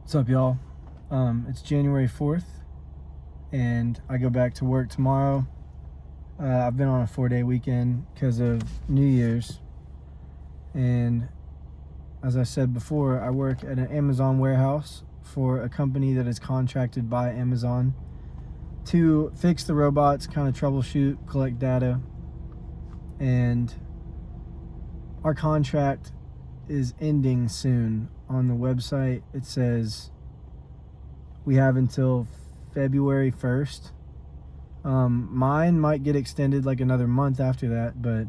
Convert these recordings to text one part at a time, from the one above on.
What's up, y'all? It's January 4th, and I go back to work tomorrow. I've been on a 4-day weekend because of New Year's, and as I said before, I work at an Amazon warehouse for a company that is contracted by Amazon to fix the robots, kind of troubleshoot, collect data, and our contract is ending soon. On the website, it says we have until February 1st. Mine might get extended like another month after that, but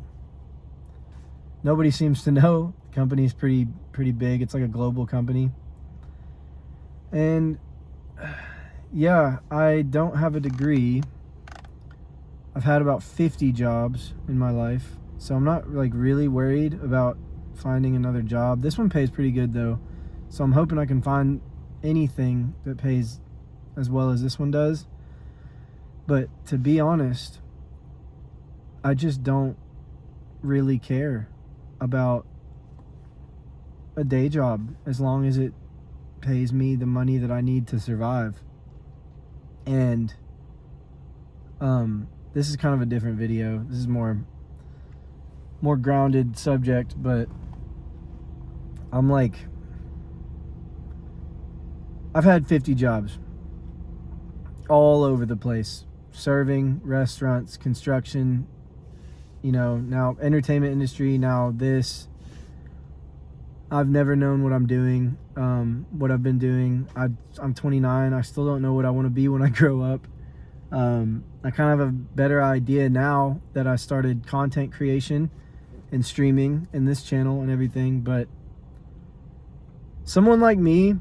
nobody seems to know. The company's pretty big. It's like a global company. And yeah, I don't have a degree. I've had about 50 jobs in my life, so I'm not like really worried about finding another job. This one pays pretty good though, so I'm hoping I can find anything that pays as well as this one does. But to be honest, I just don't really care about a day job as long as it pays me the money that I need to survive. And this is kind of a different video. This is more grounded subject, but I'm like, I've had 50 jobs all over the place, serving, restaurants, construction, now entertainment industry, now this. I've never known what I'm doing, what I've been doing. I'm 29. I still don't know what I want to be when I grow up. I kind of have a better idea now that I started content creation and streaming in this channel and everything, but someone like me,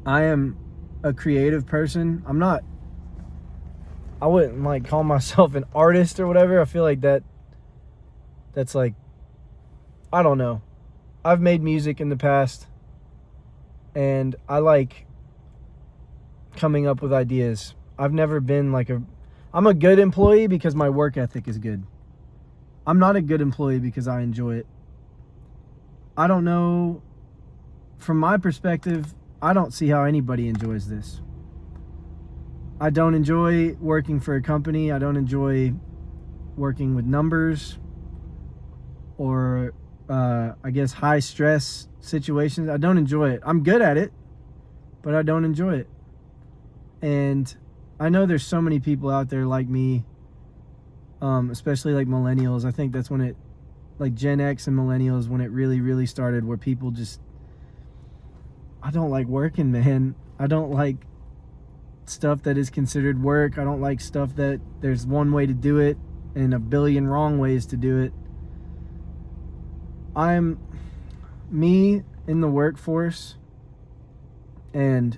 I am a creative person. I wouldn't like call myself an artist or whatever. I feel like that's like, I don't know. I've made music in the past, and I like coming up with ideas. I've never been I'm a good employee because my work ethic is good. I'm not a good employee because I enjoy it. I don't know. From my perspective, I don't see how anybody enjoys this. I don't enjoy working for a company. I don't enjoy working with numbers or, I guess, high stress situations. I don't enjoy it. I'm good at it, but I don't enjoy it. And I know there's so many people out there like me, especially like millennials. I think that's when it, like Gen X and millennials, when it really, really started, where people just, I don't like working, man. I don't like stuff that is considered work. I don't like stuff that there's one way to do it and a billion wrong ways to do it. I'm me in the workforce and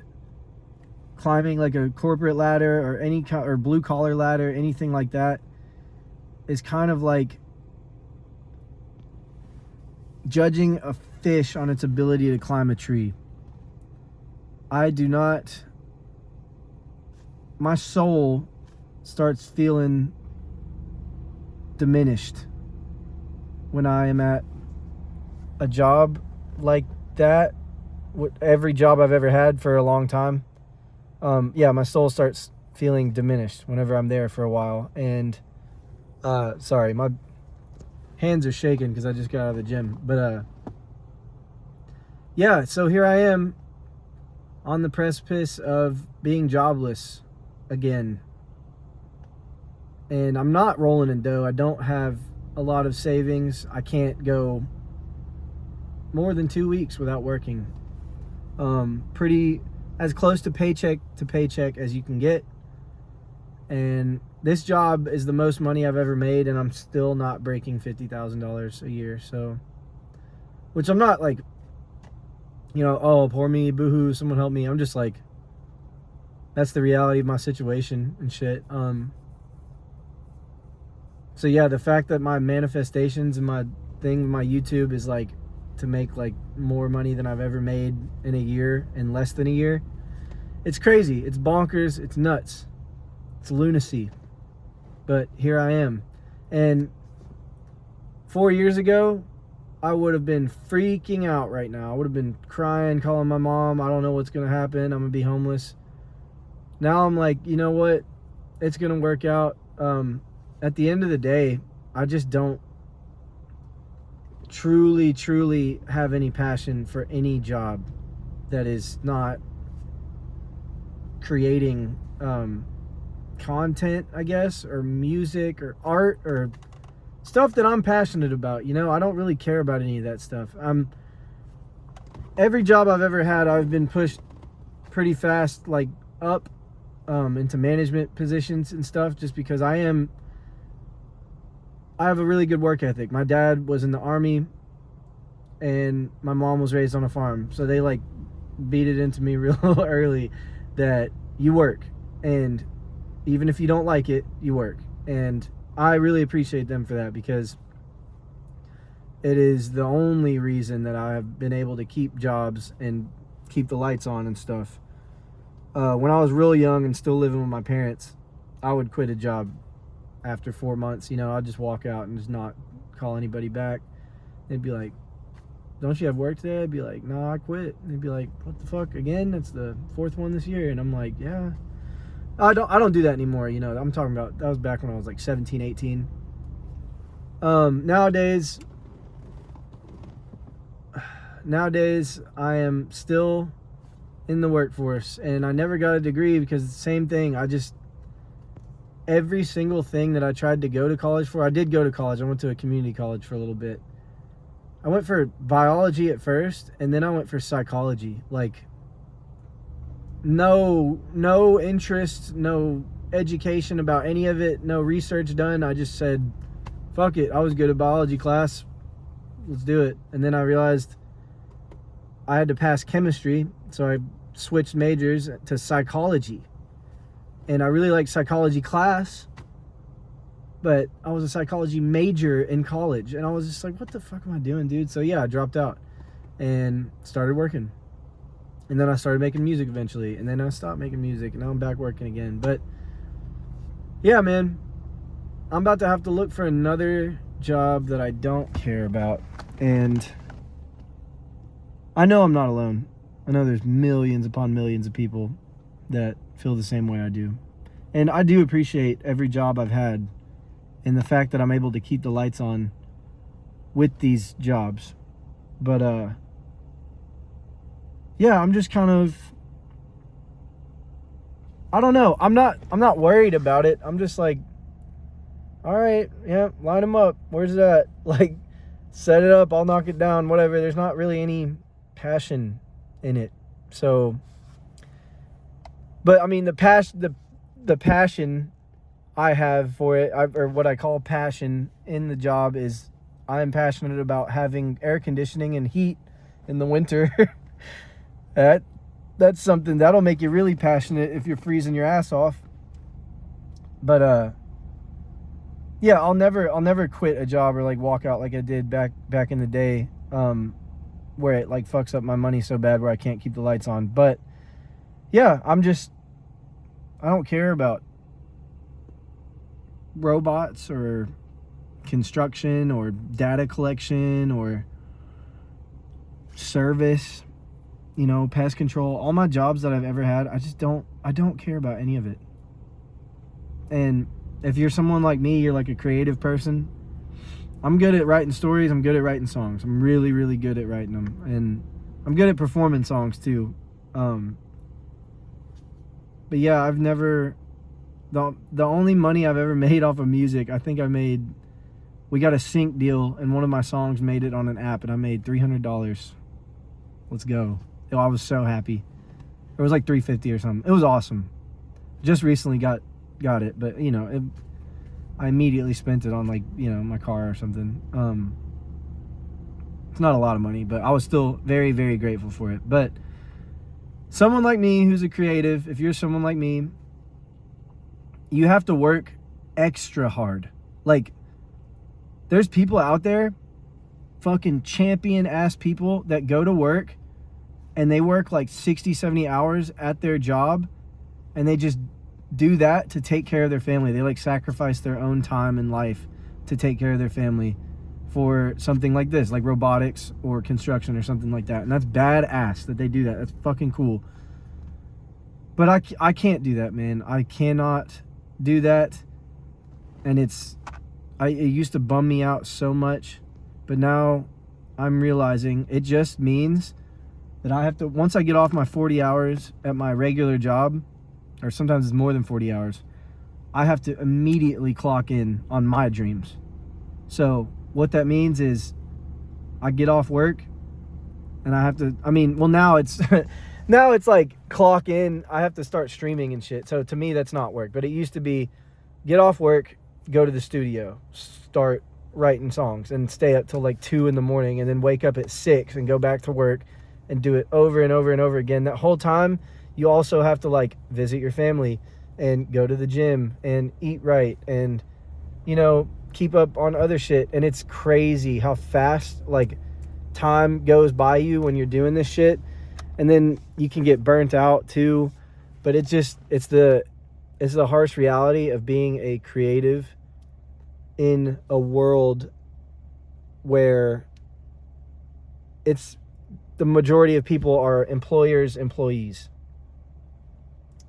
climbing like a corporate ladder or or blue collar ladder, anything like that, is kind of like judging a fish on its ability to climb a tree. My soul starts feeling diminished when I am at a job like that. Every job I've ever had for a long time, my soul starts feeling diminished whenever I'm there for a while. And sorry, my hands are shaking because I just got out of the gym. But so here I am on the precipice of being jobless again. And I'm not rolling in dough. I don't have a lot of savings. I can't go more than 2 weeks without working. Pretty as close to paycheck as you can get. And this job is the most money I've ever made, and I'm still not breaking $50,000 a year. So, which I'm not like, oh, poor me, boohoo, someone help me. I'm just like, that's the reality of my situation and shit. So yeah, the fact that my manifestations and my thing with my YouTube is like to make like more money than I've ever made in a year, in less than a year, it's crazy. It's bonkers. It's nuts. It's lunacy. But here I am. And 4 years ago, I would have been freaking out right now. I would have been crying, calling my mom. I don't know what's going to happen. I'm going to be homeless. Now I'm like, you know what? It's going to work out. At the end of the day, I just don't truly have any passion for any job that is not creating content, I guess, or music or art or stuff that I'm passionate about. You know, I don't really care about any of that stuff. Every job I've ever had, I've been pushed pretty fast, like up into management positions and stuff, just because I have a really good work ethic. My dad was in the Army and my mom was raised on a farm, so they like beat it into me real early that you work, and even if you don't like it, you work. And I really appreciate them for that, because it is the only reason that I have been able to keep jobs and keep the lights on and stuff. When I was real young and still living with my parents, I would quit a job after 4 months. You know, I'd just walk out and just not call anybody back. They'd be like, don't you have work today? I'd be like, no, I quit. And they'd be like, what the fuck, again? That's the 4th one this year. And I'm like, yeah. I don't do that anymore. You know, I'm talking about, that was back when I was like 17, 18. Nowadays I am still in the workforce, and I never got a degree because it's the same thing. Every single thing that I tried to go to college for, I did go to college. I went to a community college for a little bit. I went for biology at first, and then I went for psychology. Like, no interest, no education about any of it, no research done. I just said, fuck it. I was good at biology class. Let's do it. And then I realized I had to pass chemistry, so I switched majors to psychology. And I really liked psychology class, but I was a psychology major in college, and I was just like, what the fuck am I doing, dude? So yeah, I dropped out and started working. And then I started making music eventually, and then I stopped making music, and now I'm back working again. But yeah, man, I'm about to have to look for another job that I don't care about. And I know I'm not alone. I know there's millions upon millions of people that feel the same way I do. And I do appreciate every job I've had and the fact that I'm able to keep the lights on with these jobs. But yeah, I'm just kind of, I don't know. I'm not worried about it. I'm just like, all right, yeah, line them up. Where's that? Like, set it up. I'll knock it down. Whatever. There's not really any passion in it. So, but I mean, the passion I have for it, or what I call passion in the job, is I am passionate about having air conditioning and heat in the winter. That's something that'll make you really passionate if you're freezing your ass off. But yeah, I'll never quit a job or like walk out like I did back in the day, where it like fucks up my money so bad where I can't keep the lights on. But yeah, I don't care about robots or construction or data collection or service, you know, pest control. All my jobs that I've ever had, I don't care about any of it. And if you're someone like me, you're like a creative person. I'm good at writing stories. I'm good at writing songs. I'm really, really good at writing them. And I'm good at performing songs too. But yeah, I've never, the only money I've ever made off of music, I think we got a sync deal, and one of my songs made it on an app, and I made $300. Let's go. Oh, I was so happy. It was like $350 or something. It was awesome. Just recently got it, but you know, I immediately spent it on, like, you know, my car or something. It's not a lot of money, but I was still very, very grateful for it. But someone like me who's a creative, if you're someone like me, you have to work extra hard. Like, there's people out there, fucking champion ass people, that go to work and they work like 60, 70 hours at their job, and they just do that to take care of their family. They like sacrifice their own time and life to take care of their family for something like this, like robotics or construction or something like that. And that's badass that they do that. That's fucking cool. But I can't do that, man. I cannot do that. And it used to bum me out so much, but now I'm realizing it just means that I have to, once I get off my 40 hours at my regular job, or sometimes it's more than 40 hours, I have to immediately clock in on my dreams. So what that means is I get off work and I have to, now it's now it's like clock in, I have to start streaming and shit. So to me that's not work, but it used to be get off work, go to the studio, start writing songs and stay up till like 2 in the morning and then wake up at 6 and go back to work and do it over and over and over again. That whole time you also have to like visit your family and go to the gym and eat right and, you know, keep up on other shit. And it's crazy how fast like time goes by you when you're doing this shit. And then you can get burnt out too. But it's the harsh reality of being a creative in a world where it's the majority of people are employees.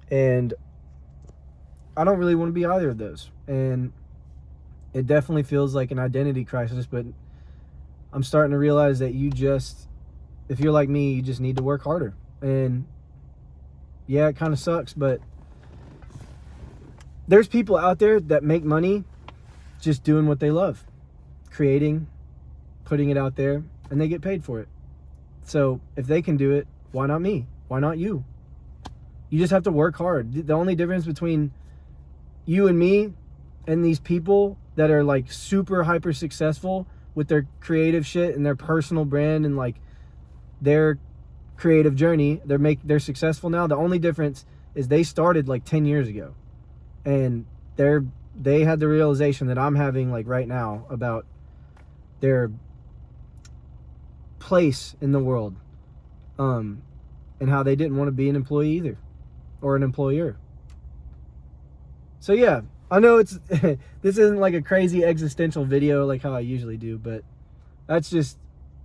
And I don't really want to be either of those. And it definitely feels like an identity crisis, but I'm starting to realize that if you're like me, you just need to work harder. And yeah, it kind of sucks, but there's people out there that make money just doing what they love, creating, putting it out there, and they get paid for it. So if they can do it, why not me? Why not you? You just have to work hard. The only difference between you and me and these people that are like super hyper successful with their creative shit and their personal brand and like their creative journey, they're successful now. The only difference is they started like 10 years ago, and they had the realization that I'm having like right now about their place in the world, and how they didn't want to be an employee either, or an employer. So yeah, I know this isn't like a crazy existential video like how I usually do, but that's just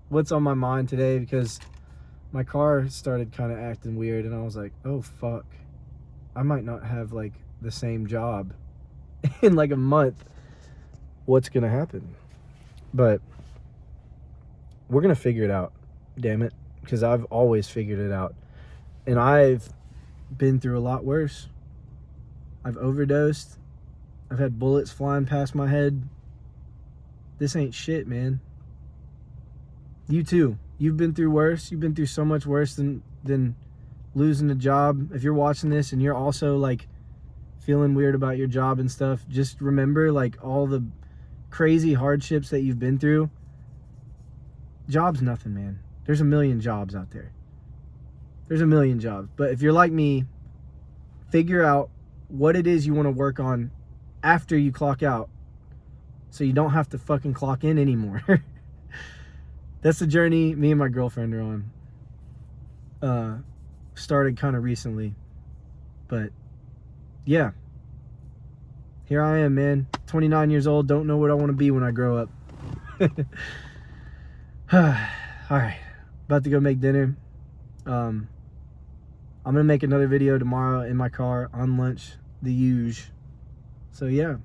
what's on my mind today, because my car started kind of acting weird and I was like, oh fuck, I might not have like the same job in like a month. What's gonna happen? But we're gonna figure it out, damn it, because I've always figured it out, and I've been through a lot worse. I've overdosed. I've had bullets flying past my head. This ain't shit, man. You too. You've been through worse. You've been through so much worse than losing a job. If you're watching this and you're also like feeling weird about your job and stuff, just remember like all the crazy hardships that you've been through. Job's nothing, man. There's a million jobs out there. There's a million jobs. But if you're like me, figure out what it is you want to work on after you clock out, so you don't have to fucking clock in anymore. That's the journey me and my girlfriend are on. Started kind of recently. But yeah, here I am, man. 29 years old, don't know what I want to be when I grow up. Alright, about to go make dinner. I'm gonna make another video tomorrow in my car on lunch, the huge. So yeah,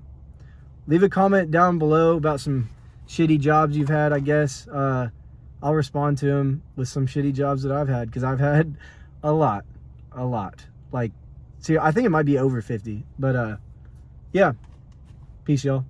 leave a comment down below about some shitty jobs you've had, I guess. I'll respond to them with some shitty jobs that I've had, because I've had a lot. Like, see, I think it might be over 50, but yeah, peace, y'all.